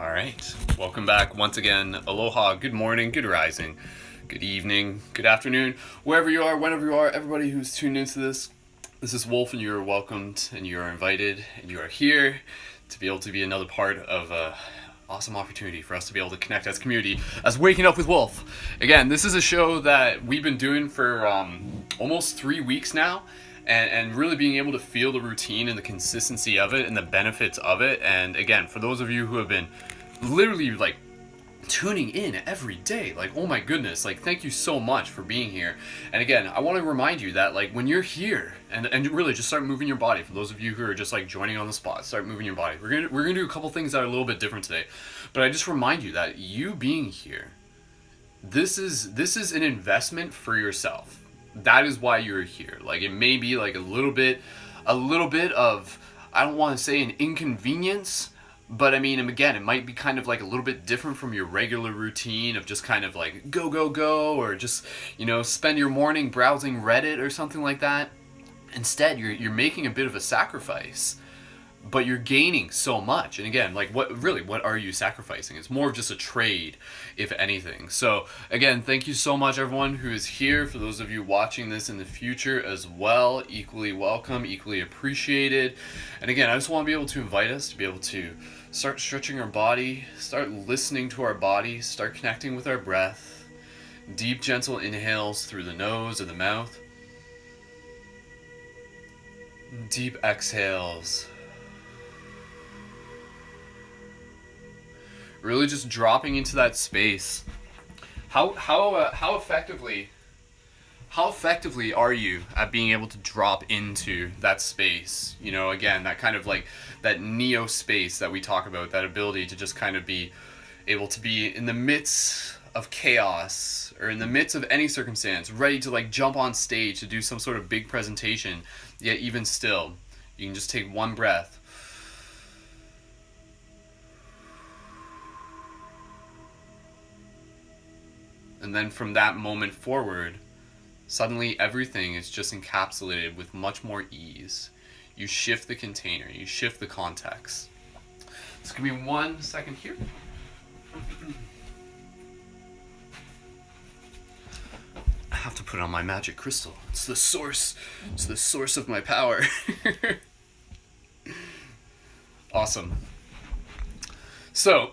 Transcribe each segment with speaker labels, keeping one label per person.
Speaker 1: All right, welcome back once again. Aloha, good morning, good rising, good evening, good afternoon, wherever you are, whenever you are, everybody who's tuned into this. This is Wolf, and you are welcomed, and you are invited, and you are here to be able to be another part of a awesome opportunity for us to be able to connect as community, as Waking Up with Wolf. Again, this is a show that we've been doing for almost 3 weeks now. And really being able to feel the routine and the consistency of it and the benefits of it. And again, for those of you who have been literally like tuning in every day, like, oh my goodness, like, thank you so much for being here. And again, I want to remind you that, like, when you're here and really just start moving your body. For those of you who are just like joining on the spot, start moving your body. We're gonna do a couple things that are a little bit different today, but I just remind you that you being here, this is an investment for yourself. That is why you're here. Like, it may be like a little bit of, I don't want to say an inconvenience, but I mean, again, it might be kind of like a little bit different from your regular routine of just kind of like go, or just, spend your morning browsing Reddit or something like that. Instead, you're making a bit of a sacrifice, but you're gaining so much. And again, like, what are you sacrificing? It's more of just a trade, if anything. So again, thank you so much, everyone who is here. For those of you watching this in the future as well, equally welcome, equally appreciated. And again, I just want to be able to invite us to be able to start stretching our body, start listening to our body, start connecting with our breath. Deep, gentle inhales through the nose or the mouth. Deep exhales. Really just dropping into that space. How effectively are you at being able to drop into that space? Again, that kind of like that neo space that we talk about, that ability to just kind of be able to be in the midst of chaos or in the midst of any circumstance, ready to like jump on stage to do some sort of big presentation, yet even still, you can just take one breath. And then from that moment forward, suddenly everything is just encapsulated with much more ease. You shift the container, you shift the context. So give me 1 second here. I have to put on my magic crystal. It's the source of my power. Awesome. So,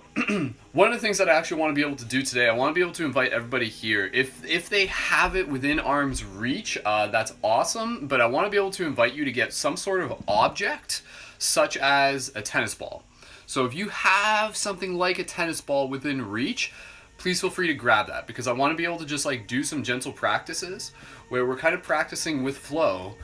Speaker 1: one of the things that I actually want to be able to do today, I want to be able to invite everybody here. If they have it within arm's reach, that's awesome, but I want to be able to invite you to get some sort of object, such as a tennis ball. So if you have something like a tennis ball within reach, please feel free to grab that, because I want to be able to just like do some gentle practices where we're kind of practicing with flow,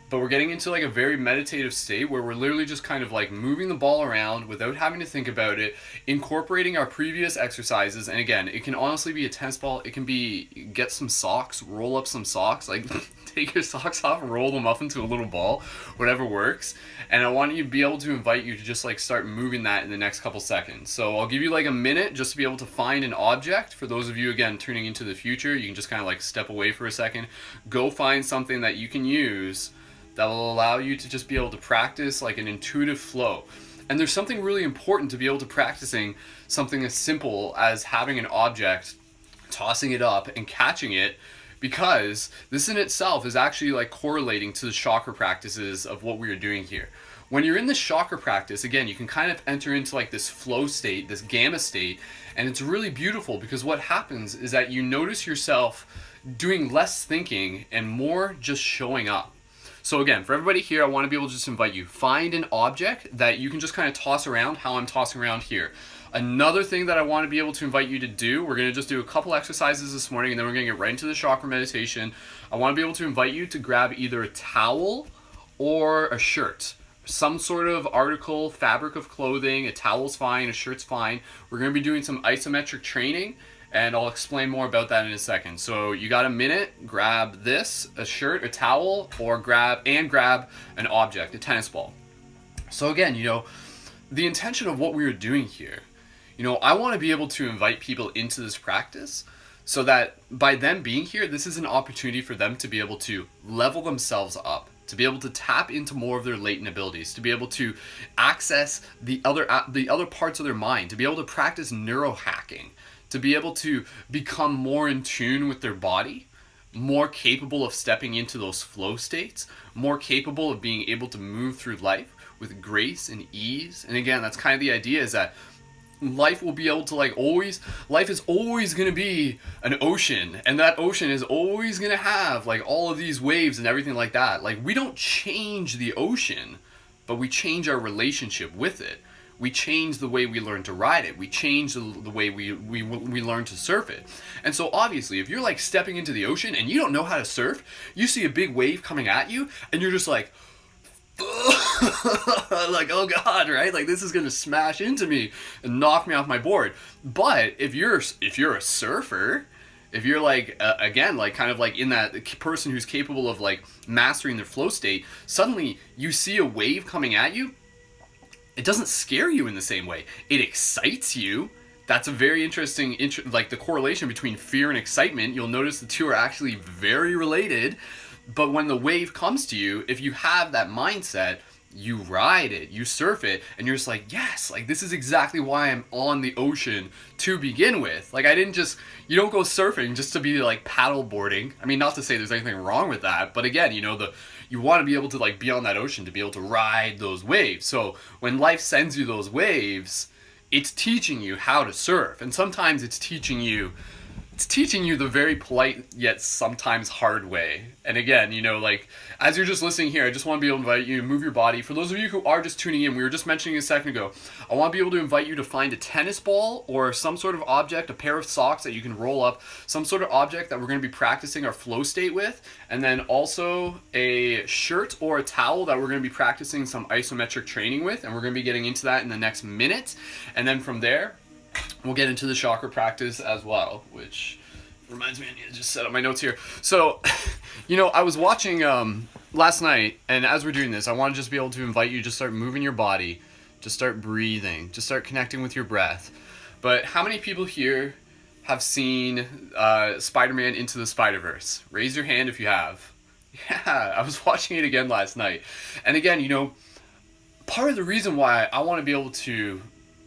Speaker 1: but we're getting into like a very meditative state where we're literally just kind of like moving the ball around without having to think about it, incorporating our previous exercises. And again, it can honestly be a tennis ball. It can be get some socks, roll up some socks, like take your socks off and roll them up into a little ball, whatever works. And I want you to be able to invite you to just like start moving that in the next couple seconds. So I'll give you like a minute just to be able to find an object. For those of you, again, tuning into the future, you can just kind of like step away for a second, go find something that you can use that will allow you to just be able to practice like an intuitive flow. And there's something really important to be able to practicing something as simple as having an object, tossing it up and catching it, because this in itself is actually like correlating to the chakra practices of what we are doing here. When you're in this chakra practice, again, you can kind of enter into like this flow state, this gamma state, and it's really beautiful because what happens is that you notice yourself doing less thinking and more just showing up. So again, for everybody here, I want to be able to just invite you, find an object that you can just kind of toss around how I'm tossing around here. Another thing that I want to be able to invite you to do, we're going to just do a couple exercises this morning, and then we're going to get right into the chakra meditation. I want to be able to invite you to grab either a towel or a shirt. Some sort of article, fabric of clothing. A towel's fine, a shirt's fine. We're going to be doing some isometric training, and I'll explain more about that in a second. So you got a minute, grab this, a shirt, a towel, or grab an object, a tennis ball. So again, the intention of what we are doing here, I want to be able to invite people into this practice so that by them being here, this is an opportunity for them to be able to level themselves up, to be able to tap into more of their latent abilities, to be able to access the other parts of their mind, to be able to practice neurohacking, to be able to become more in tune with their body, more capable of stepping into those flow states, more capable of being able to move through life with grace and ease. And again, that's kind of the idea, is that life will be able to life is always going to be an ocean, and that ocean is always going to have like all of these waves and everything like that. Like, we don't change the ocean, but we change our relationship with it. We change the way we learn to ride it. We change the way we learn to surf it. And so obviously, if you're like stepping into the ocean and you don't know how to surf, you see a big wave coming at you and you're just like, like, oh God, right? Like, this is gonna smash into me and knock me off my board. But if you're a surfer, if you're like again, like kind of like in that person who's capable of like mastering their flow state, suddenly you see a wave coming at you, it doesn't scare you in the same way. It excites you. That's a very interesting like the correlation between fear and excitement. You'll notice the two are actually very related. But when the wave comes to you, if you have that mindset, you ride it, you surf it, and you're just like, yes, like this is exactly why I'm on the ocean to begin with. Like, you don't go surfing just to be like paddle boarding. I mean, not to say there's anything wrong with that, but again, you want to be able to like be on that ocean to be able to ride those waves. So when life sends you those waves, it's teaching you how to surf. And sometimes it's teaching you the very polite yet sometimes hard way. And again, like as you're just listening here, I just want to be able to invite you to move your body. For those of you who are just tuning in, we were just mentioning a second ago, I want to be able to invite you to find a tennis ball or some sort of object, a pair of socks that you can roll up, some sort of object that we're going to be practicing our flow state with, and then also a shirt or a towel that we're going to be practicing some isometric training with, and we're going to be getting into that in the next minute. And then from there, we'll get into the chakra practice as well, which reminds me I need to just set up my notes here. So, I was watching last night, and as we're doing this, I want to just be able to invite you to just start moving your body, just start breathing, just start connecting with your breath. But how many people here have seen Spider-Man Into the Spider-Verse? Raise your hand if you have. Yeah, I was watching it again last night. And again, part of the reason why I want to be able to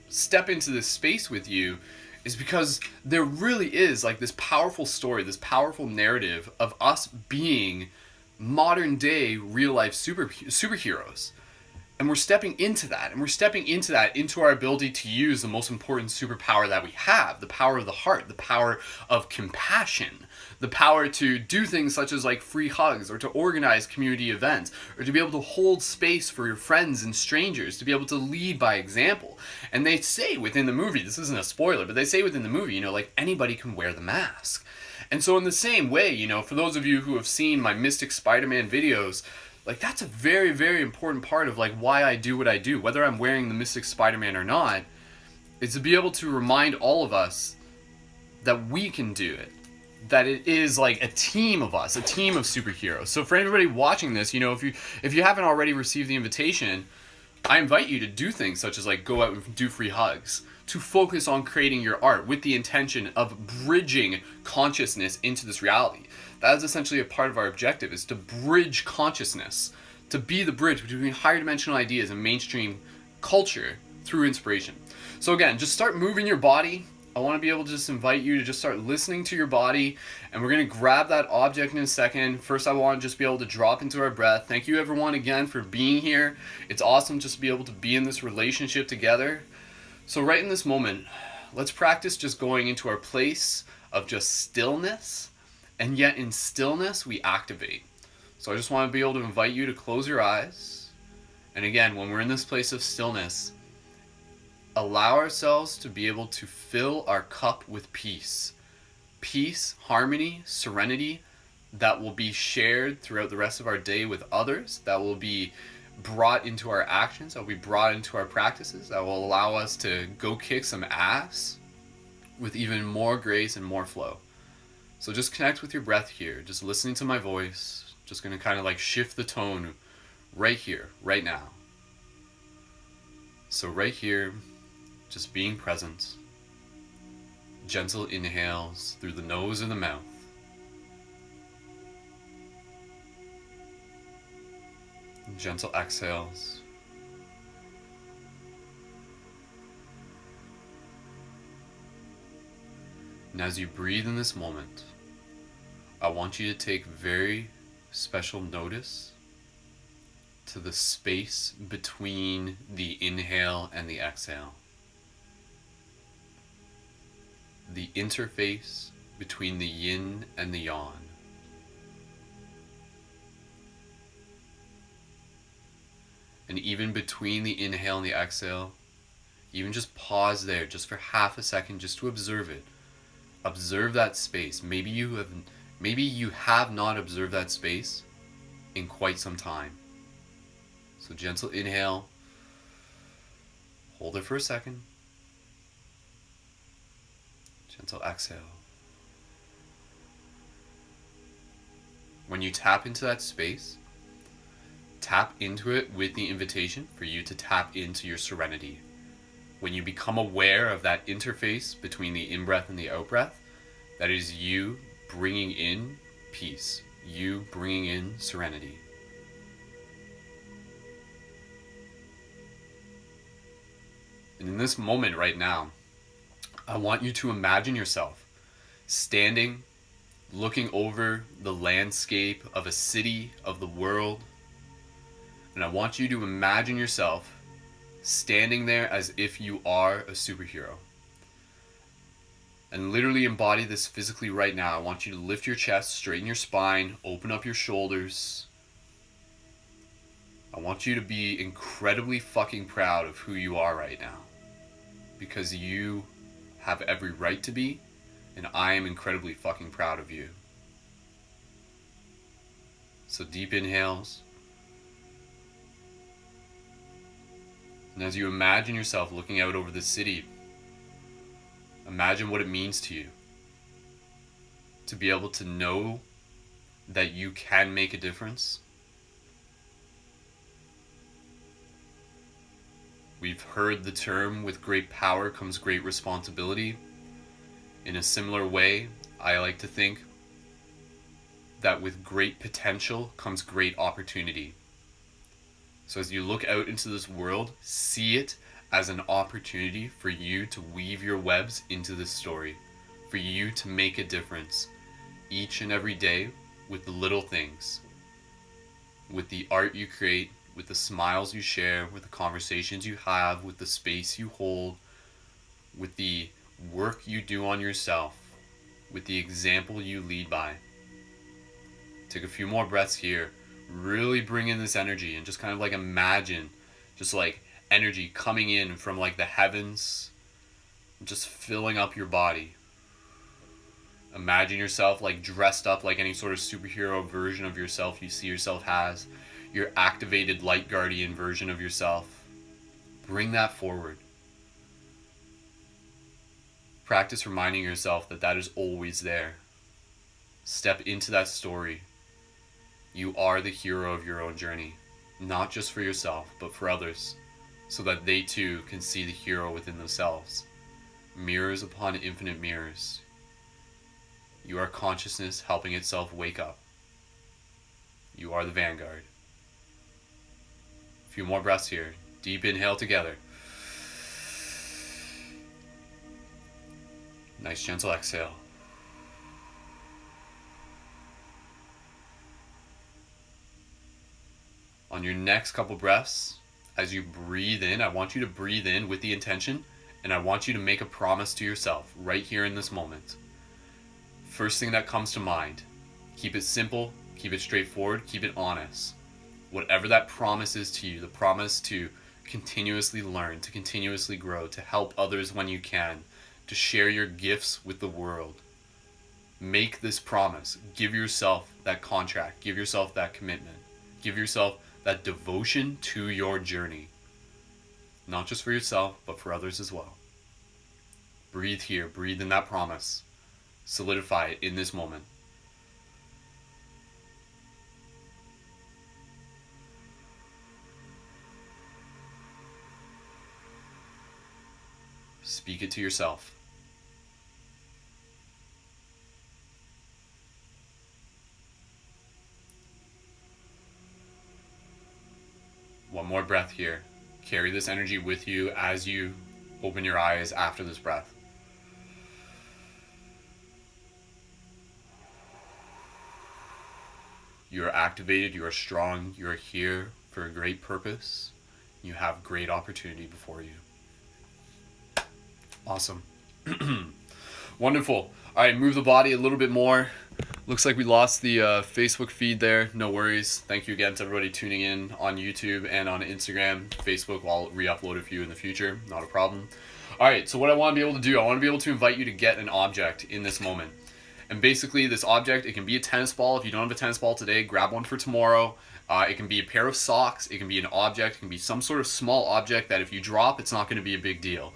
Speaker 1: step into this space with you is because there really is like this powerful story, this powerful narrative of us being modern day real life superheroes. And we're stepping into that, into our ability to use the most important superpower that we have, the power of the heart, the power of compassion, the power to do things such as like free hugs, or to organize community events, or to be able to hold space for your friends and strangers, to be able to lead by example. And they say within the movie, this isn't a spoiler, but they say within the movie, like anybody can wear the mask. And so in the same way, for those of you who have seen my Mystic Spider-Man videos, like that's a very, very important part of like why I do what I do, whether I'm wearing the Mystic Spider-Man or not, is to be able to remind all of us that we can do it. That it is like a team of us, a team of superheroes. So for anybody watching this, if you haven't already received the invitation, I invite you to do things such as like go out and do free hugs, to focus on creating your art with the intention of bridging consciousness into this reality. That is essentially a part of our objective, is to bridge consciousness, to be the bridge between higher dimensional ideas and mainstream culture through inspiration. So again, just start moving your body. I want to be able to just invite you to just start listening to your body, and we're going to grab that object in a second. First, I want to just be able to drop into our breath. Thank you everyone again for being here. It's awesome just to be able to be in this relationship together. So right in this moment, let's practice just going into our place of just stillness, and yet in stillness we activate. So I just want to be able to invite you to close your eyes. And again, when we're in this place of stillness, allow ourselves to be able to fill our cup with peace. Peace, harmony, serenity that will be shared throughout the rest of our day with others, that will be brought into our actions, that will be brought into our practices, that will allow us to go kick some ass with even more grace and more flow. So just connect with your breath here, just listening to my voice, just going to kind of like shift the tone right here, right now. So right here, just being present, gentle inhales through the nose and the mouth. Gentle exhales. And as you breathe in this moment, I want you to take very special notice to the space between the inhale and the exhale. The interface between the yin and the yang. And even between the inhale and the exhale, even just pause there just for half a second just to observe it. Observe that space. Maybe you have not observed that space in quite some time. So gentle inhale. Hold it for a second. Gentle exhale. When you tap into that space, tap into it with the invitation for you to tap into your serenity. When you become aware of that interface between the in-breath and the out-breath, that is you bringing in peace, you bringing in serenity. And in this moment right now, I want you to imagine yourself standing, looking over the landscape of a city, of the world. And I want you to imagine yourself standing there as if you are a superhero. And literally embody this physically right now. I want you to lift your chest, straighten your spine, open up your shoulders. I want you to be incredibly fucking proud of who you are right now. Because you have every right to be, and I am incredibly fucking proud of you. So deep inhales. And as you imagine yourself looking out over the city, imagine what it means to you to be able to know that you can make a difference. We've heard the term, with great power comes great responsibility. In a similar way, I like to think that with great potential comes great opportunity. So as you look out into this world, see it as an opportunity for you to weave your webs into this story, for you to make a difference each and every day with the little things, with the art you create, with the smiles you share, with the conversations you have, with the space you hold, with the work you do on yourself, with the example you lead by. Take a few more breaths here. Really bring in this energy and just kind of like imagine just like energy coming in from like the heavens, just filling up your body. Imagine yourself like dressed up like any sort of superhero version of yourself you see yourself as, your activated light guardian version of yourself. Bring that forward. Practice reminding yourself that that is always there. Step into that story. You are the hero of your own journey, not just for yourself, but for others, so that they too can see the hero within themselves. Mirrors upon infinite mirrors. You are consciousness helping itself wake up. You are the vanguard. A few more breaths here. Deep inhale together. Nice gentle exhale. On your next couple breaths, as you breathe in, I want you to breathe in with the intention, and I want you to make a promise to yourself right here in this moment. First thing that comes to mind. Keep it simple, keep it straightforward, keep it honest. Whatever that promise is to you, the promise to continuously learn, to continuously grow, to help others when you can, to share your gifts with the world. Make this promise. Give yourself that contract. Give yourself that commitment. Give yourself that devotion to your journey. Not just for yourself, but for others as well. Breathe here. Breathe in that promise. Solidify it in this moment. Speak it to yourself. Carry this energy with you as you open your eyes after this breath. You are activated, you are strong, you are here for a great purpose. You have great opportunity before you. Awesome. Wonderful. All right, move the body a little bit more. Looks like we lost the Facebook feed there. No worries. Thank you again to everybody tuning in on YouTube and on Instagram. Facebook, I'll re-upload a few in the future. Not a problem. All right, so what I want to be able to do, I want to be able to invite you to get an object in this moment. And basically this object, it can be a tennis ball. If you don't have a tennis ball today, grab one for tomorrow. It can be a pair of socks. It can be an object. It can be some sort of small object that if you drop, it's not going to be a big deal.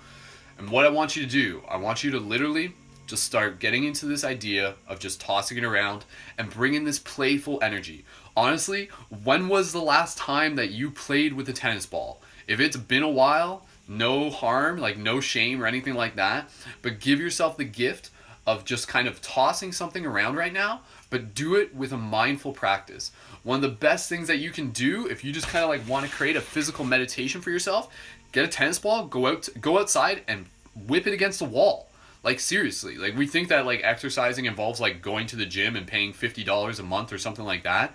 Speaker 1: And what I want you to do, I want you to literally just start getting into this idea of just tossing it around and bringing this playful energy. Honestly, when was the last time that you played with a tennis ball? If it's been a while, no harm, like no shame or anything like that, but give yourself the gift of just kind of tossing something around right now, but do it with a mindful practice. One of the best things that you can do if you just kind of like want to create a physical meditation for yourself, get a tennis ball, go outside and whip it against a wall. Like seriously, like we think that like exercising involves like going to the gym and paying $50 a month or something like that.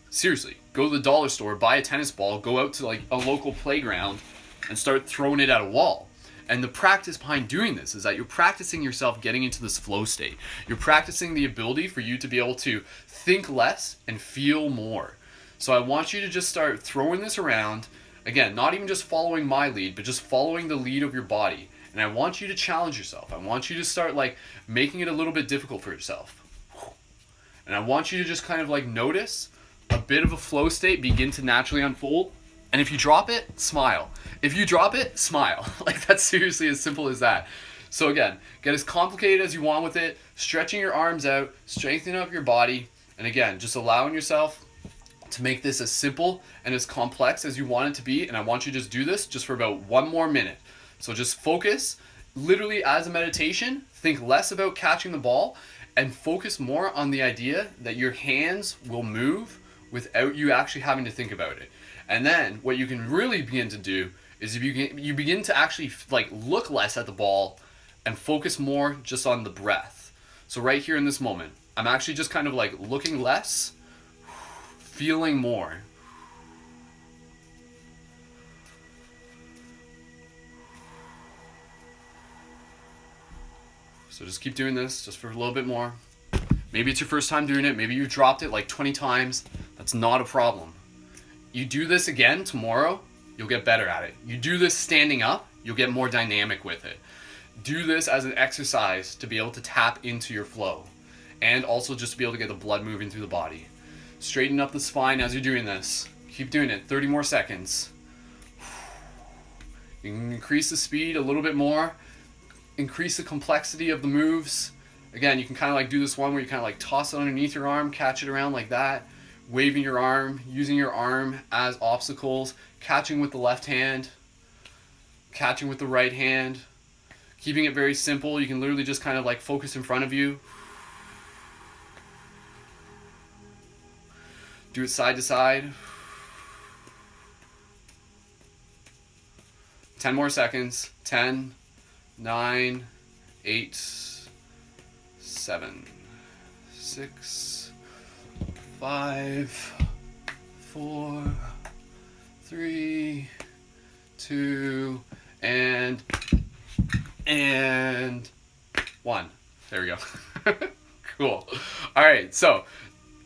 Speaker 1: Seriously, go to the dollar store, buy a tennis ball, go out to like a local playground and start throwing it at a wall. And the practice behind doing this is that you're practicing yourself getting into this flow state. You're practicing the ability for you to be able to think less and feel more. So I want you to just start throwing this around. Again, not even just following my lead, but just following the lead of your body. And I want you to challenge yourself. I want you to start like making it a little bit difficult for yourself. And I want you to just kind of like notice a bit of a flow state begin to naturally unfold. And if you drop it, smile. If you drop it, smile. Like that's seriously as simple as that. So again, get as complicated as you want with it, stretching your arms out, strengthening up your body, and again, just allowing yourself to make this as simple and as complex as you want it to be. And I want you to just do this just for about 1 more minute. So just focus, literally as a meditation, think less about catching the ball and focus more on the idea that your hands will move without you actually having to think about it. And then what you can really begin to do is you begin to actually like look less at the ball and focus more just on the breath. So right here in this moment, I'm actually just kind of like looking less, feeling more. So just keep doing this just for a little bit more. Maybe it's your first time doing it. Maybe you dropped it like 20 times. That's not a problem. You do this again tomorrow, you'll get better at it. You do this standing up, you'll get more dynamic with it. Do this as an exercise to be able to tap into your flow and also just to be able to get the blood moving through the body. Straighten up the spine as you're doing this. Keep doing it, 30 more seconds. You can increase the speed a little bit more, increase the complexity of the moves. Again, you can kind of like do this one where you kind of like toss it underneath your arm, catch it around like that. Waving your arm, using your arm as obstacles, catching with the left hand, catching with the right hand, keeping it very simple. You can literally just kind of like focus in front of you. Do it side to side. 10 more seconds. 10, 9, 8, 7, 6, 5, 4, 3, 2, and 1. There we go. Cool. All right, so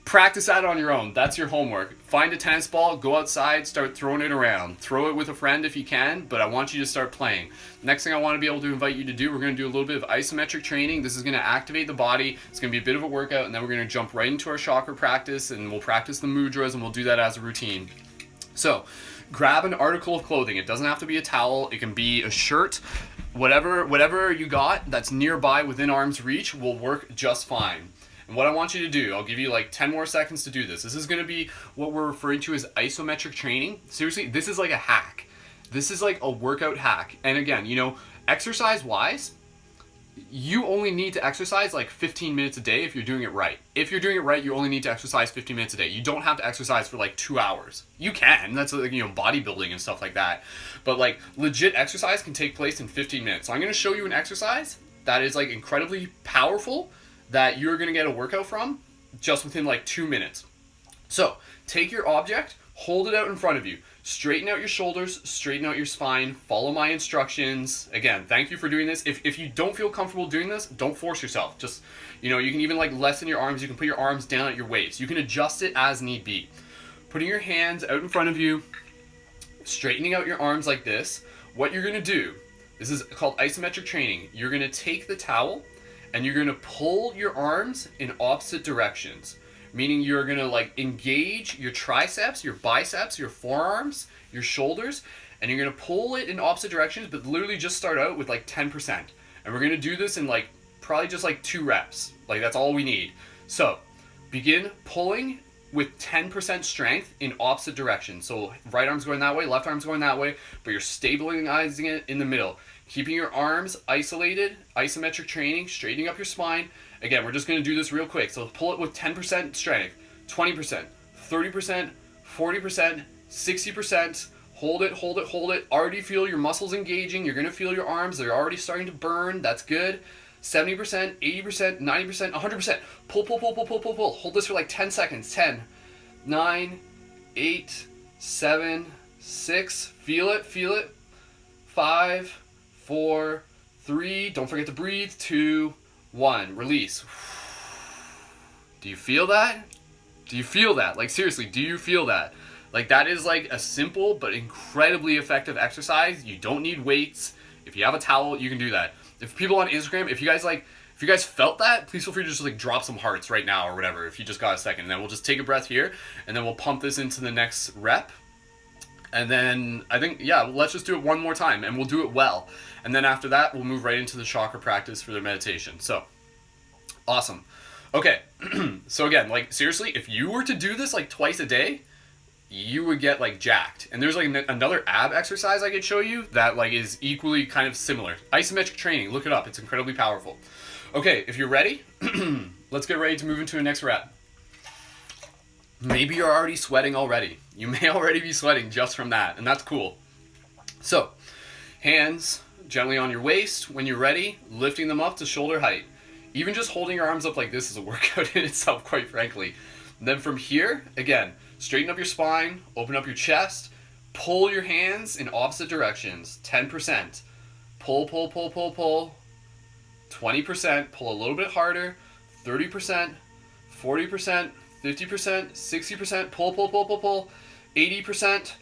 Speaker 1: practice that on your own. That's your homework. Find a tennis ball, go outside, start throwing it around. Throw it with a friend if you can, but I want you to start playing. Next thing I want to be able to invite you to do, we're going to do a little bit of isometric training. This is going to activate the body. It's going to be a bit of a workout, and then we're going to jump right into our chakra practice, and we'll practice the mudras, and we'll do that as a routine. So grab an article of clothing. It doesn't have to be a towel. It can be a shirt. Whatever you got that's nearby within arm's reach will work just fine. And what I want you to do, I'll give you like 10 more seconds to do this. This is going to be what we're referring to as isometric training. Seriously, this is like a hack. This is like a workout hack. And again, you know, exercise-wise, you only need to exercise like 15 minutes a day if you're doing it right. If you're doing it right, you only need to exercise 15 minutes a day. You don't have to exercise for like 2 hours. You can. That's like, you know, bodybuilding and stuff like that. But like legit exercise can take place in 15 minutes. So I'm going to show you an exercise that is like incredibly powerful that you're going to get a workout from just within like 2 minutes. So take your object, hold it out in front of you. Straighten out your shoulders, straighten out your spine, follow my instructions. Again, thank you for doing this. If you don't feel comfortable doing this, don't force yourself. Just, you know, you can even like lessen your arms. You can put your arms down at your waist. You can adjust it as need be. Putting your hands out in front of you, straightening out your arms like this. What you're gonna do, this is called isometric training. You're gonna take the towel and you're gonna pull your arms in opposite directions. Meaning you're gonna like engage your triceps, your biceps, your forearms, your shoulders, and you're gonna pull it in opposite directions, but literally just start out with like 10%. And we're gonna do this in like probably just like 2 reps. Like that's all we need. So begin pulling with 10% strength in opposite directions. So right arm's going that way, left arm's going that way, but you're stabilizing it in the middle. Keeping your arms isolated, isometric training, straightening up your spine. Again, we're just going to do this real quick. So pull it with 10% strength, 20%, 30%, 40%, 60%. Hold it, hold it, hold it. Already feel your muscles engaging. You're going to feel your arms. They're already starting to burn. That's good. 70%, 80%, 90%, 100%. Pull, pull, pull, pull, pull, pull, pull. Hold this for like 10 seconds. 10, 9, 8, 7, 6. Feel it, feel it. 5, 4, 3. Don't forget to breathe. 2, 1. Release. Do you feel that? Do you feel that? Like seriously, do you feel that? Like that is like a simple but incredibly effective exercise. You don't need weights. If you have a towel, you can do that. If people on Instagram, if you guys felt that, please feel free to just like drop some hearts right now or whatever if you just got a second. And then we'll just take a breath here and then we'll pump this into the next rep. And then I think, yeah, let's just do it one more time and we'll do it well. And then after that, we'll move right into the chakra practice for the meditation. So, awesome. Okay, so again, like seriously, if you were to do this like twice a day, you would get like jacked. And there's like another ab exercise I could show you that like is equally kind of similar. Isometric training, look it up. It's incredibly powerful. Okay, if you're ready, let's get ready to move into the next rep. Maybe you're already sweating already. You may already be sweating just from that, and that's cool. So, hands gently on your waist. When you're ready, lifting them up to shoulder height. Even just holding your arms up like this is a workout in itself, quite frankly. And then from here, again, straighten up your spine, open up your chest, pull your hands in opposite directions. 10%. Pull, pull, pull, pull, pull. 20%. Pull a little bit harder. 30%. 40%. 50%, 60%, pull, pull, pull, pull, pull, 80%,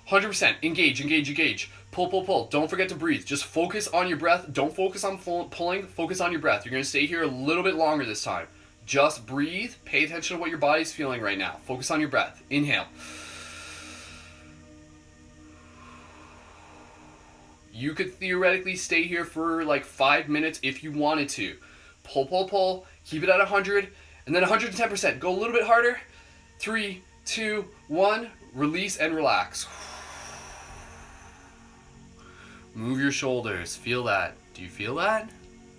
Speaker 1: 100%, engage, engage, engage, pull, pull, pull. Don't forget to breathe. Just focus on your breath. Don't focus on pulling, focus on your breath. You're going to stay here a little bit longer this time. Just breathe. Pay attention to what your body's feeling right now. Focus on your breath. Inhale. You could theoretically stay here for like 5 minutes if you wanted to. Pull, pull, pull. Keep it at 100. And then 110%. Go a little bit harder. 3, 2, 1. Release and relax. Move your shoulders. Feel that. Do you feel that?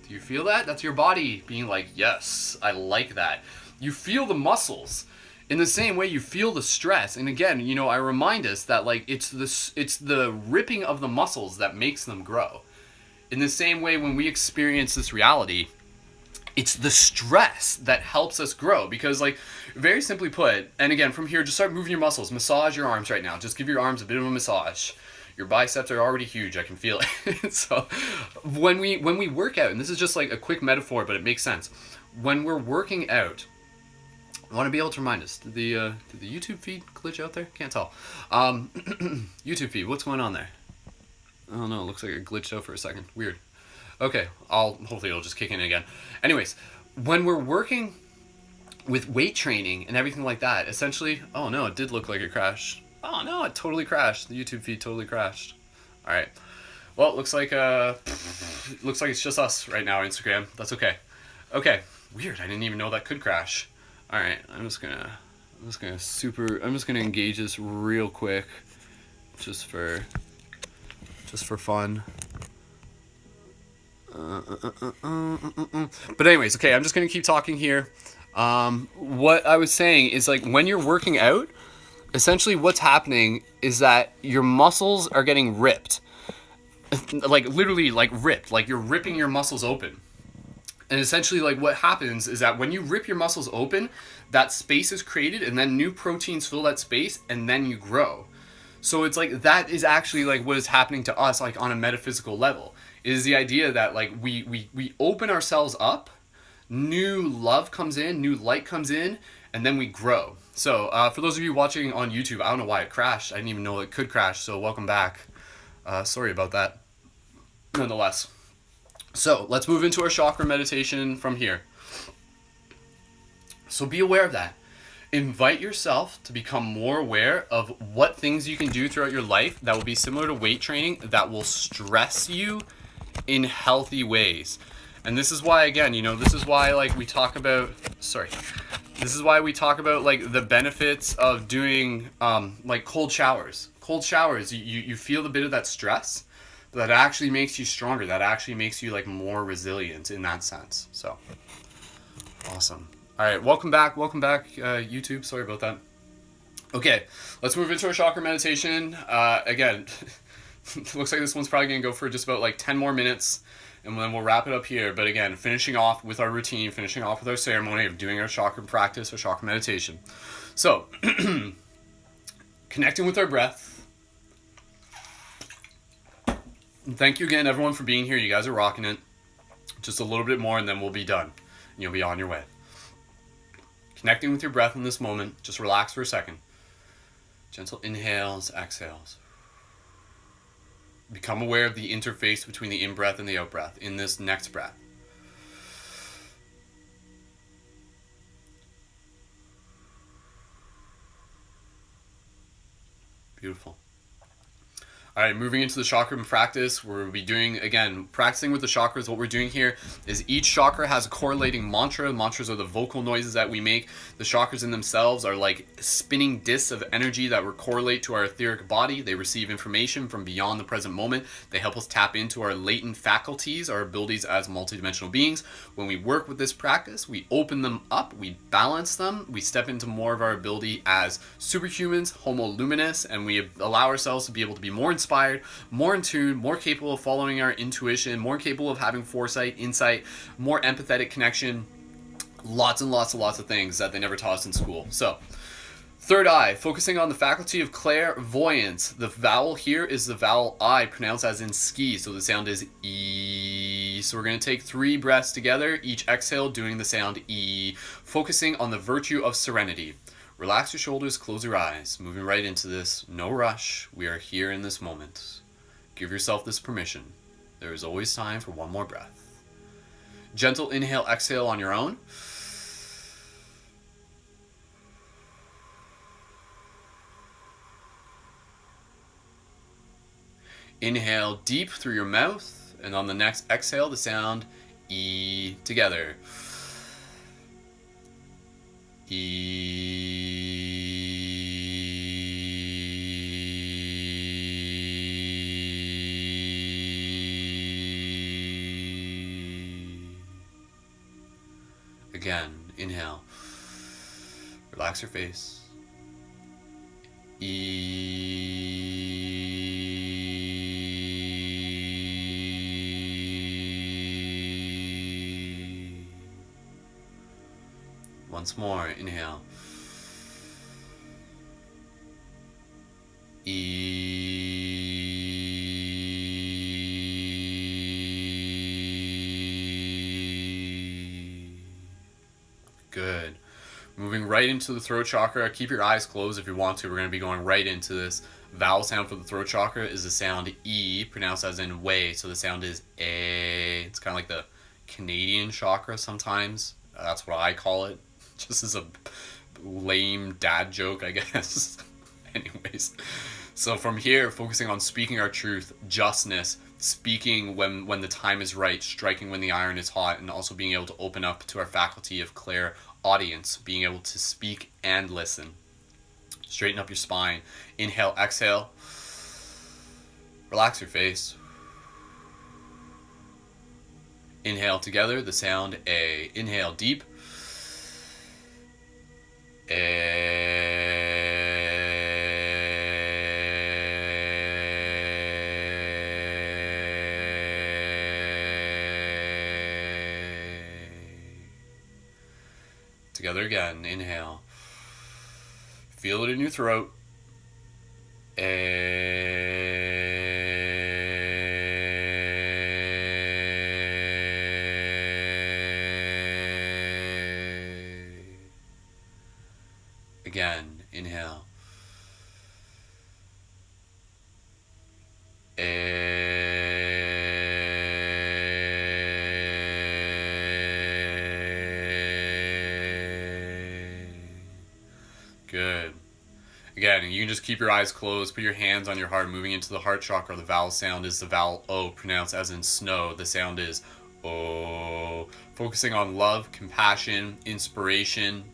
Speaker 1: Do you feel that? That's your body being like, yes, I like that. You feel the muscles in the same way you feel the stress. And again, you know, I remind us that like it's the ripping of the muscles that makes them grow. In the same way when we experience this reality, it's the stress that helps us grow because like very simply put, and again from here just start moving your muscles, massage your arms right now. Just give your arms a bit of a massage. Your biceps are already huge, I can feel it. So when we work out, and this is just like a quick metaphor but it makes sense. When we're working out, I want to be able to remind us, did the YouTube feed glitch out there? Can't tell. YouTube feed, what's going on there? Oh no, it looks like it glitched out for a second. Weird. Okay, hopefully it'll just kick in again. Anyways, when we're working with weight training and everything like that, essentially, oh no, it did look like it crashed. Oh no, it totally crashed. The YouTube feed totally crashed. All right. Well, it looks like it's just us right now, Instagram. That's okay. Okay. Weird. I didn't even know that could crash. All right. I'm just gonna engage this real quick, just for fun. But anyways, okay, I'm just gonna keep talking here. What I was saying is, like, when you're working out, essentially what's happening is that your muscles are getting ripped, like literally like ripped, like you're ripping your muscles open. And essentially, like, what happens is that when you rip your muscles open, that space is created, and then new proteins fill that space, and then you grow. So it's like that is actually like what is happening to us, like on a metaphysical level. Is the idea that like we open ourselves up, new love comes in, new light comes in, and then we grow. So for those of you watching on YouTube, I don't know why it crashed. I didn't even know it could crash. So welcome back. Sorry about that. Nonetheless. So let's move into our chakra meditation from here. So be aware of that. Invite yourself to become more aware of what things you can do throughout your life that will be similar to weight training, that will stress you in healthy ways. And this is why, again, this is why, like, we talk about, this is why we talk about, like, the benefits of doing, like, cold showers. Cold showers, you feel a bit of that stress, but that actually makes you stronger. That actually makes you, like, more resilient in that sense. So, awesome. All right, welcome back, YouTube. Sorry about that. Okay, let's move into our chakra meditation. Again, looks like this one's probably going to go for just about like 10 more minutes, and then we'll wrap it up here. But again, finishing off with our routine, finishing off with our ceremony of doing our chakra practice, our chakra meditation. So, connecting with our breath. And thank you again, everyone, for being here. You guys are rocking it. Just a little bit more, and then we'll be done. And you'll be on your way. Connecting with your breath in this moment. Just relax for a second. Gentle inhales, exhales. Become aware of the interface between the in-breath and the out-breath in this next breath. Beautiful. All right, moving into the chakra practice, we'll be doing, again, practicing with the chakras. What we're doing here is each chakra has a correlating mantra. Mantras are the vocal noises that we make. The chakras in themselves are like spinning discs of energy that correlate to our etheric body. They receive information from beyond the present moment. They help us tap into our latent faculties, our abilities as multidimensional beings. When we work with this practice, we open them up, we balance them, we step into more of our ability as superhumans, homo luminous, and we allow ourselves to be able to be more inspired, more in tune, more capable of following our intuition, more capable of having foresight, insight, more empathetic connection, lots and lots of things that they never taught us in school. So, third eye, focusing on the faculty of clairvoyance. The vowel here is the vowel I, pronounced as in ski, so the sound is E. So we're going to take 3 breaths together, each exhale doing the sound E, focusing on the virtue of serenity. Relax your shoulders, close your eyes, moving right into this. No rush. We are here in this moment. Give yourself this permission. There is always time for one more breath. Gentle inhale, exhale on your own. Inhale deep through your mouth, and on the next exhale, the sound E together. E. Again, inhale. Relax your face. Once more, inhale. Good. Moving right into the throat chakra. Keep your eyes closed if you want to. We're going to be going right into this. Vowel sound for the throat chakra is the sound E, pronounced as in way. So the sound is A. It's kind of like the Canadian chakra sometimes. That's what I call it. Just as a lame dad joke, I guess. Anyways. So from here, focusing on speaking our truth, justness, speaking when the time is right, striking when the iron is hot, and also being able to open up to our faculty of clairaudience, being able to speak and listen. Straighten up your spine. Inhale, exhale. Relax your face. Inhale together, the sound A. Inhale deep. A. Together again. Inhale. Feel it in your throat. Again, inhale. Good. Again, and you can just keep your eyes closed, put your hands on your heart, moving into the heart chakra. The vowel sound is the vowel O, pronounced as in snow. The sound is O. Focusing on love, compassion, inspiration.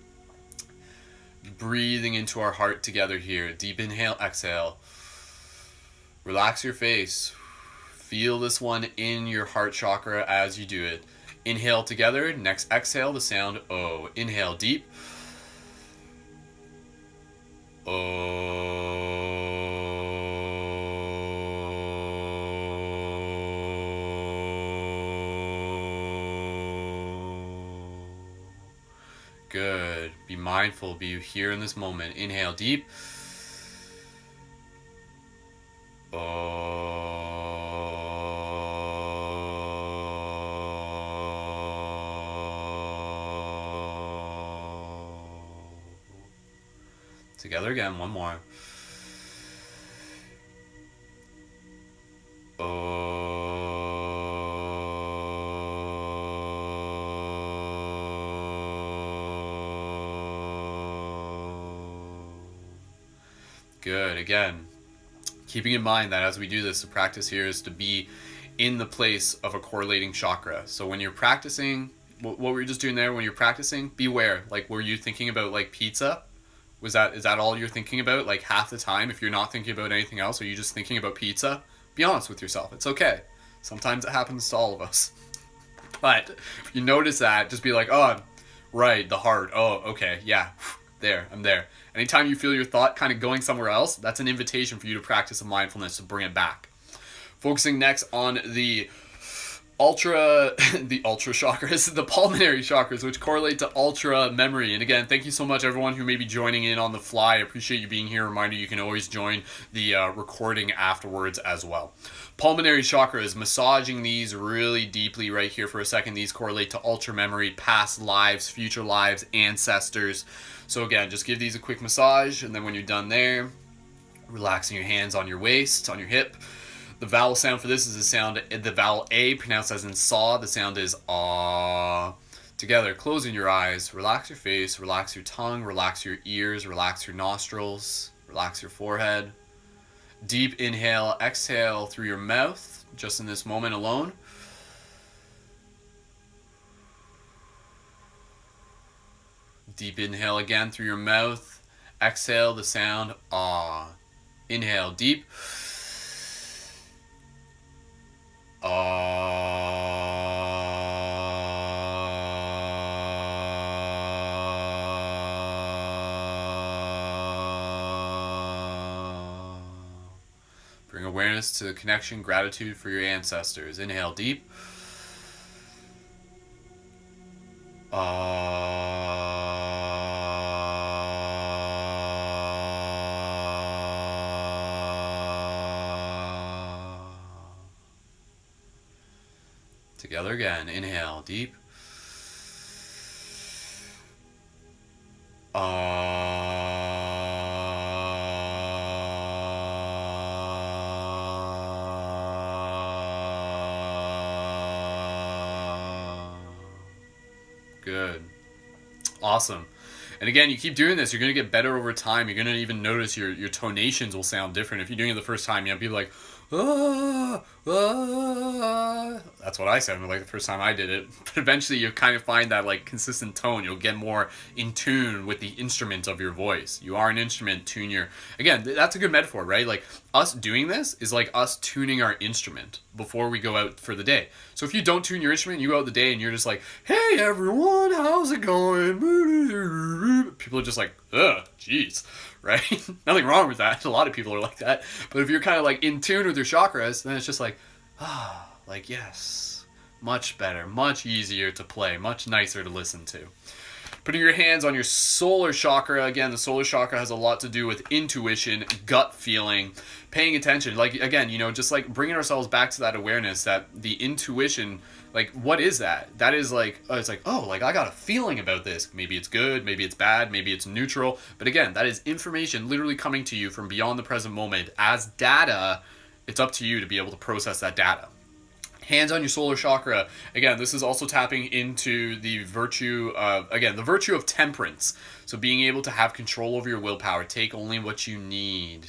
Speaker 1: Breathing into our heart together here. Deep inhale, exhale. Relax your face. Feel this one in your heart chakra as you do it. Inhale together. Next exhale, the sound O. Inhale deep. O. Good. Be mindful. Be here in this moment. Inhale deep. Together again, one more. Good. Again, keeping in mind that as we do this, the practice here is to be in the place of a correlating chakra. So when you're practicing, what we were just doing there, when you're practicing, beware. Like, were you thinking about like pizza? Is that all you're thinking about? Like half the time, if you're not thinking about anything else, are you just thinking about pizza? Be honest with yourself. It's okay. Sometimes it happens to all of us. But if you notice that, just be like, oh, right, the heart. Oh, okay, yeah, there, I'm there. Anytime you feel your thought kind of going somewhere else, that's an invitation for you to practice a mindfulness to bring it back. Focusing next on the ultra chakras, the pulmonary chakras, which correlate to ultra memory. And again, thank you so much everyone who may be joining in on the fly. I appreciate you being here. Reminder, you can always join the recording afterwards as well. Pulmonary chakras, massaging these really deeply right here for a second. These correlate to ultra memory, past lives, future lives, ancestors. So again, just give these a quick massage, and then when you're done there, relaxing your hands on your waist, on your hip. The vowel sound for this is the vowel A, pronounced as in saw. The sound is ah. Together, closing your eyes, relax your face, relax your tongue, relax your ears, relax your nostrils, relax your forehead. Deep inhale, exhale through your mouth, just in this moment alone. Deep inhale again through your mouth. Exhale the sound ah. Inhale deep. Bring awareness to the connection, gratitude for your ancestors. Inhale deep. Together again. Inhale deep. Good. Awesome. And again, you keep doing this, you're going to get better over time. You're going to even notice your tonations will sound different. If you're doing it the first time, you have people like, That's what I sounded like the first time I did it. But eventually you kind of find that like consistent tone. You'll get more in tune with the instrument of your voice. You are an instrument. Tune your... Again, that's a good metaphor, right? Like us doing this is like us tuning our instrument before we go out for the day. So if you don't tune your instrument, you go out the day and you're just like, hey everyone, how's it going? People are just like, ugh, jeez. Right? Nothing wrong with that. A lot of people are like that. But if you're kind of like in tune with your chakras, then it's just like, like yes, much better, much easier to play, much nicer to listen to. Putting your hands on your solar chakra. Again, the solar chakra has a lot to do with intuition, gut feeling, paying attention. Like, again, just like bringing ourselves back to that awareness that the intuition, like, what is that? That is like, it's like, oh, like I got a feeling about this. Maybe it's good, maybe it's bad, maybe it's neutral. But again, that is information literally coming to you from beyond the present moment as data. It's up to you to be able to process that data. Hands on your solar chakra. Again, this is also tapping into the virtue of temperance. So being able to have control over your willpower. Take only what you need.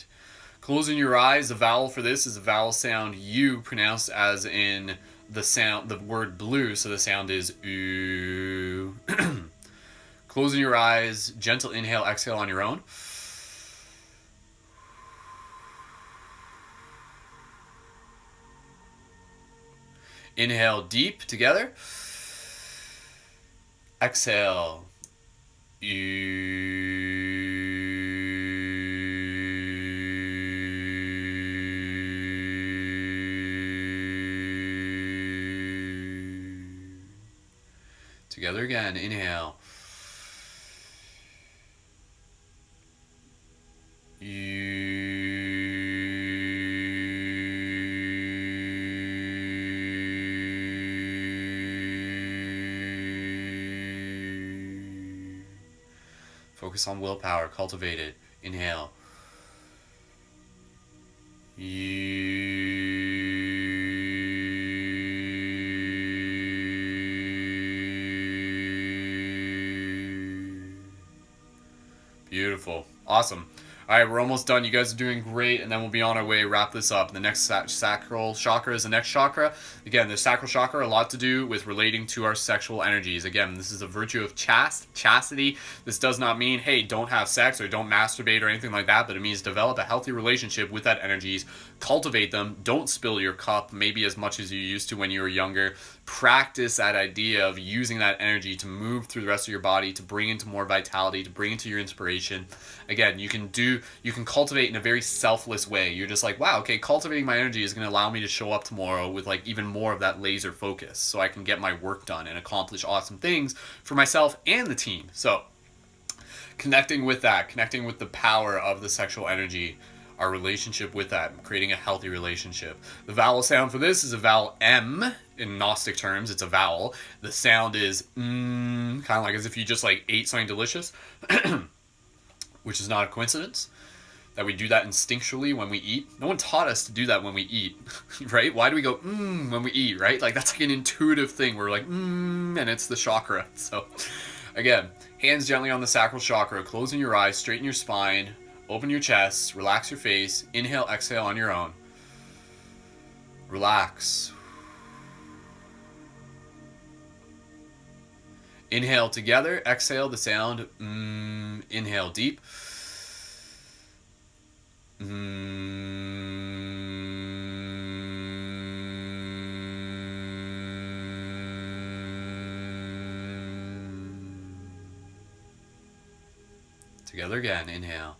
Speaker 1: Closing your eyes. The vowel for this is a vowel sound U, pronounced as in the word blue. So the sound is oo. Closing your eyes. Gentle inhale, exhale on your own. Inhale deep together. Exhale. Together again. Inhale. Focus on willpower. Cultivate it. Inhale. Beautiful. Awesome. All right, we're almost done. You guys are doing great, and then we'll be on our way. Wrap this up. The next sacral chakra is the next chakra. Again, the sacral chakra, a lot to do with relating to our sexual energies. Again, this is a virtue of chastity. This does not mean, hey, don't have sex or don't masturbate or anything like that, but it means develop a healthy relationship with that energies. Cultivate them. Don't spill your cup maybe as much as you used to when you were younger. Practice that idea of using that energy to move through the rest of your body, to bring into more vitality, to bring into your inspiration. Again, you can cultivate in a very selfless way. You're just like, wow, okay, cultivating my energy is going to allow me to show up tomorrow with like even more of that laser focus so I can get my work done and accomplish awesome things for myself and the team. So connecting with the power of the sexual energy, our relationship with that, creating a healthy relationship. The vowel sound for this is a vowel M. In Gnostic terms, it's a vowel. The sound is kind of like as if you just like ate something delicious, which is not a coincidence that we do that instinctually when we eat. No one taught us to do that when we eat, right? Why do we go when we eat, right? Like that's like an intuitive thing. We're like and it's the chakra. So again, hands gently on the sacral chakra, closing your eyes, straighten your spine, open your chest, relax your face, inhale, exhale on your own. Relax. Inhale together, exhale the sound. Inhale deep. Together again, inhale.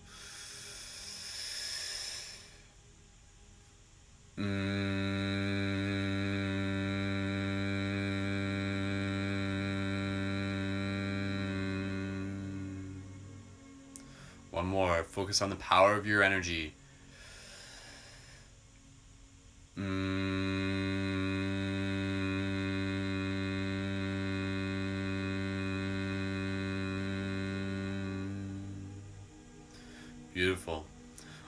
Speaker 1: One more. Focus on the power of your energy. Beautiful.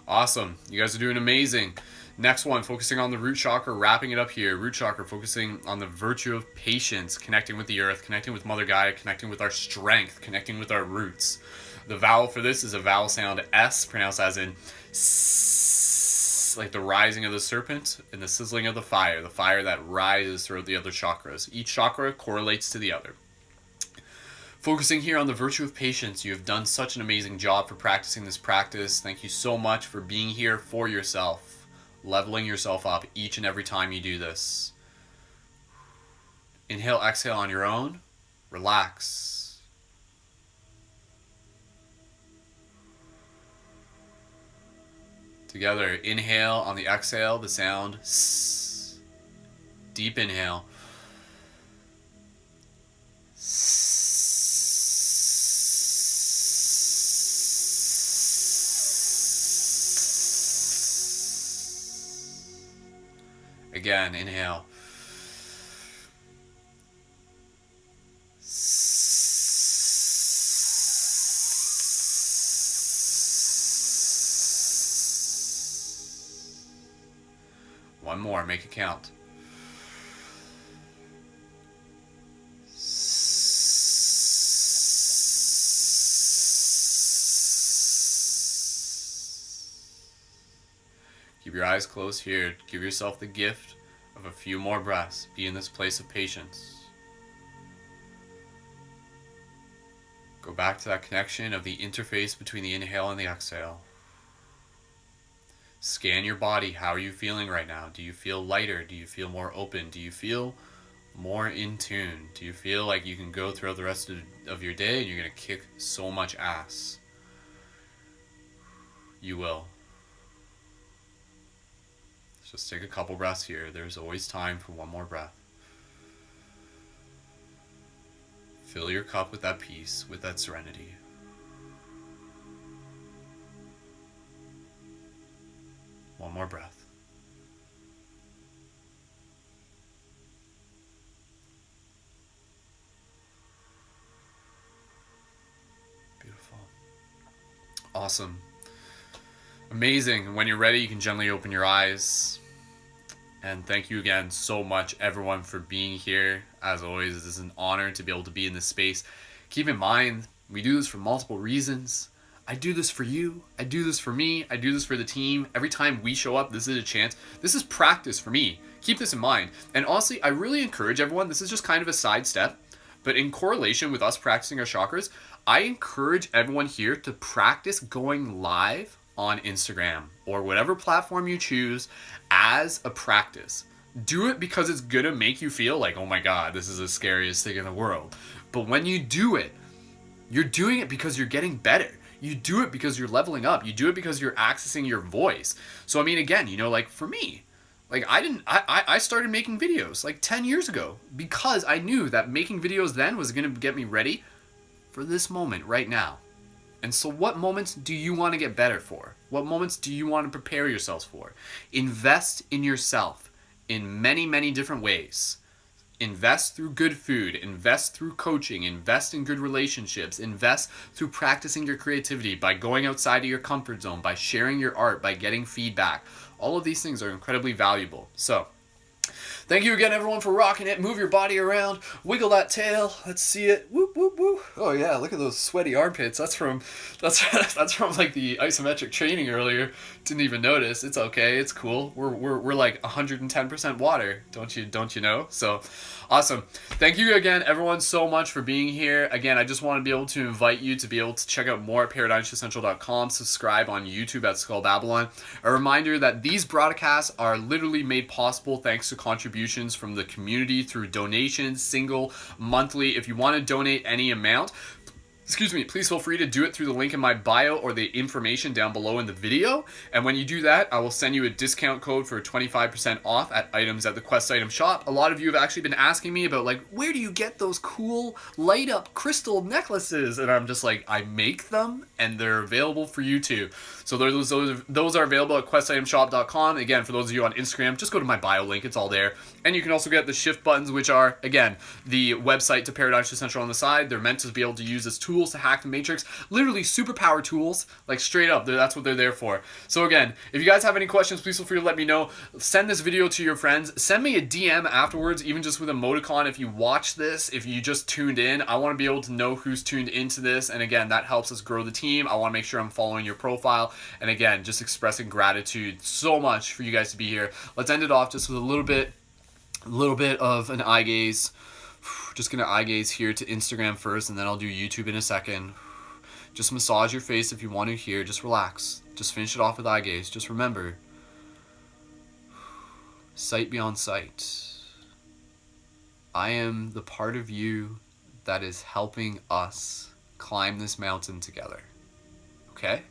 Speaker 1: Awesome. You guys are doing amazing. Next one, focusing on the root chakra, wrapping it up here. Root chakra, focusing on the virtue of patience, connecting with the earth, connecting with Mother Gaia, connecting with our strength, connecting with our roots. The vowel for this is a vowel sound S, pronounced as in S. like the rising of the serpent and the sizzling of the fire that rises throughout the other chakras. Each chakra correlates to the other. Focusing here on the virtue of patience, you have done such an amazing job for practicing this practice. Thank you so much for being here for yourself, leveling yourself up each and every time you do this. Inhale, exhale on your own. Relax. Together, inhale on the exhale, the sound S. Deep inhale. Again, inhale. One more, make it count. Keep your eyes closed here. Give yourself the gift of a few more breaths. Be in this place of patience. Go back to that connection of the interface between the inhale and the exhale. Scan your body. How are you feeling right now? Do you feel lighter? Do you feel more open? Do you feel more in tune? Do you feel like you can go throughout the rest of your day and you're going to kick so much ass? You will. Just take a couple breaths here. There's always time for one more breath. Fill your cup with that peace, with that serenity. One more breath. Beautiful. Awesome. Amazing. When you're ready, you can gently open your eyes. And thank you again so much, everyone, for being here. As always, it is an honor to be able to be in this space. Keep in mind, we do this for multiple reasons. I do this for you. I do this for me. I do this for the team. Every time we show up, this is a chance. This is practice for me. Keep this in mind. And honestly, I really encourage everyone, this is just kind of a side step, but in correlation with us practicing our chakras, I encourage everyone here to practice going live on Instagram or whatever platform you choose as a practice. Do it because it's gonna make you feel like, oh my God, this is the scariest thing in the world. But when you do it, you're doing it because you're getting better. You do it because you're leveling up. You do it because you're accessing your voice. So I mean, again, you know, like for me, like I started making videos like 10 years ago because I knew that making videos then was gonna get me ready for this moment right now. And so what moments do you want to get better for? What moments do you want to prepare yourselves for? Invest in yourself in many, many different ways. Invest through good food, invest through coaching, invest in good relationships, invest through practicing your creativity, by going outside of your comfort zone, by sharing your art, by getting feedback. All of these things are incredibly valuable. So, thank you again, everyone, for rocking it. Move your body around. Wiggle that tail. Let's see it. Whoop, whoop, whoop. Oh, yeah. Look at those sweaty armpits. That's from like the isometric training earlier. Didn't even notice. It's okay. It's cool. We're like 110% water. Don't you know? So awesome. Thank you again, everyone, so much for being here. Again, I just want to be able to invite you to be able to check out more at ParadigmShiftCentral.com. Subscribe on YouTube at Skull Babylon. A reminder that these broadcasts are literally made possible thanks to contributions from the community through donations, single, monthly. If you want to donate any amount, please feel free to do it through the link in my bio or the information down below in the video. And when you do that, I will send you a discount code for 25% off at items at the Quest item shop. A lot of you have actually been asking me about, like, where do you get those cool light up crystal necklaces? And I'm just like, I make them and they're available for you too. So those are available at questitemshop.com. Again, for those of you on Instagram, just go to my bio link. It's all there. And you can also get the shift buttons, which are, again, the website to Paradigm Shift Central on the side. They're meant to be able to use as tools tools to hack the matrix. Literally superpower tools, like straight up. That's what they're there for. So again, if you guys have any questions, please feel free to let me know. Send this video to your friends. Send me a DM afterwards, even just with emoticon. If you watch this, if you just tuned in, I want to be able to know who's tuned into this. And again, that helps us grow the team. I want to make sure I'm following your profile. And again, just expressing gratitude so much for you guys to be here. Let's end it off just with a little bit of an eye gaze. Just gonna eye gaze here to Instagram first, and then I'll do YouTube in a second. Just massage your face if you want to here. Just relax. Just finish it off with eye gaze. Just remember, sight beyond sight. I am the part of you that is helping us climb this mountain together. Okay?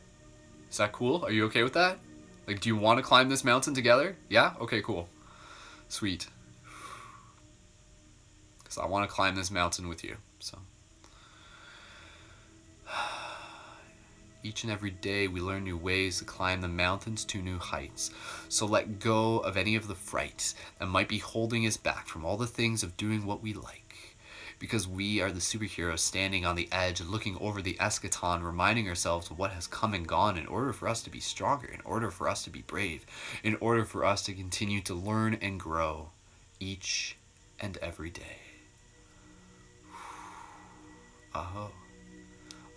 Speaker 1: Is that cool? Are you okay with that? Like, do you want to climb this mountain together? Yeah? Okay, cool. Sweet. Because I want to climb this mountain with you. So each and every day we learn new ways to climb the mountains to new heights. So let go of any of the fright that might be holding us back from all the things of doing what we like. Because we are the superheroes standing on the edge, looking over the eschaton, reminding ourselves of what has come and gone in order for us to be stronger, in order for us to be brave, in order for us to continue to learn and grow each and every day. Oh,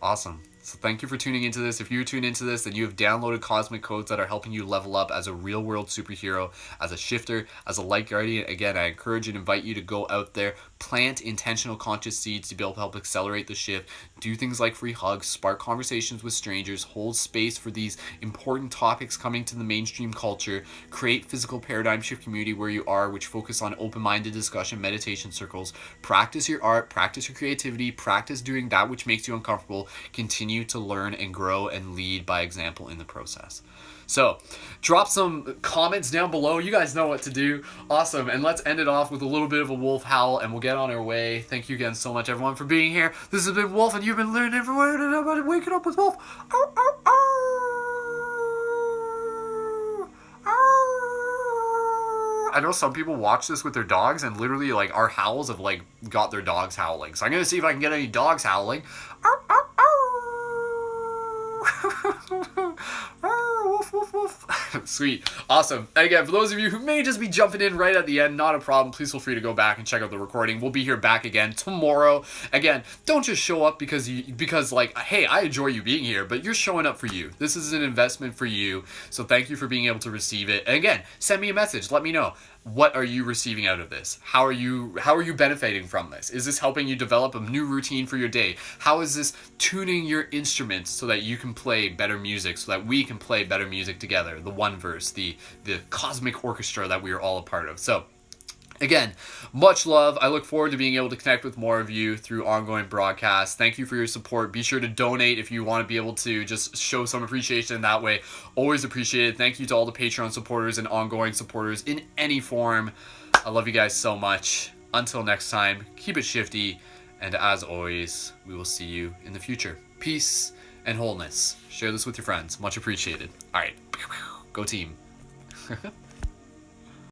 Speaker 1: awesome. So thank you for tuning into this. If you tune into this, then you have downloaded cosmic codes that are helping you level up as a real world superhero, as a shifter, as a light guardian. Again, I encourage and invite you to go out there, plant intentional conscious seeds to be able to help accelerate the shift, do things like free hugs, spark conversations with strangers, hold space for these important topics coming to the mainstream culture, create physical paradigm shift community where you are, which focus on open-minded discussion, meditation circles, practice your art, practice your creativity, practice doing that which makes you uncomfortable, continue to learn and grow and lead by example in the process. So drop some comments down below. You guys know what to do. Awesome. And let's end it off with a little bit of a wolf howl and we'll get on our way. Thank you again so much, everyone, for being here. This has been Wolf and you've been learning every word and about waking up with Wolf. Ow, ow, ow. Ow. I know some people watch this with their dogs and literally like our howls have like got their dogs howling. So I'm going to see if I can get any dogs howling. Ow, ow, ow. Woof, woof, woof. Sweet. Awesome. And again, for those of you who may just be jumping in right at the end, not a problem. Please feel free to go back and check out the recording. We'll be here back again tomorrow. Again, don't just show up because like, hey, I enjoy you being here, but you're showing up for you. This is an investment for you. So thank you for being able to receive it. And again, send me a message. Let me know. What are you receiving out of this? How are you benefiting from this? Is this helping you develop a new routine for your day? How is this tuning your instruments so that you can play better music, so that we can play better music together? The one verse, the cosmic orchestra that we are all a part of. So again, much love. I look forward to being able to connect with more of you through ongoing broadcasts. Thank you for your support. Be sure to donate if you want to be able to just show some appreciation in that way. Always appreciated. Thank you to all the Patreon supporters and ongoing supporters in any form. I love you guys so much. Until next time, keep it shifty. And as always, we will see you in the future. Peace and wholeness. Share this with your friends. Much appreciated. All right. Go team.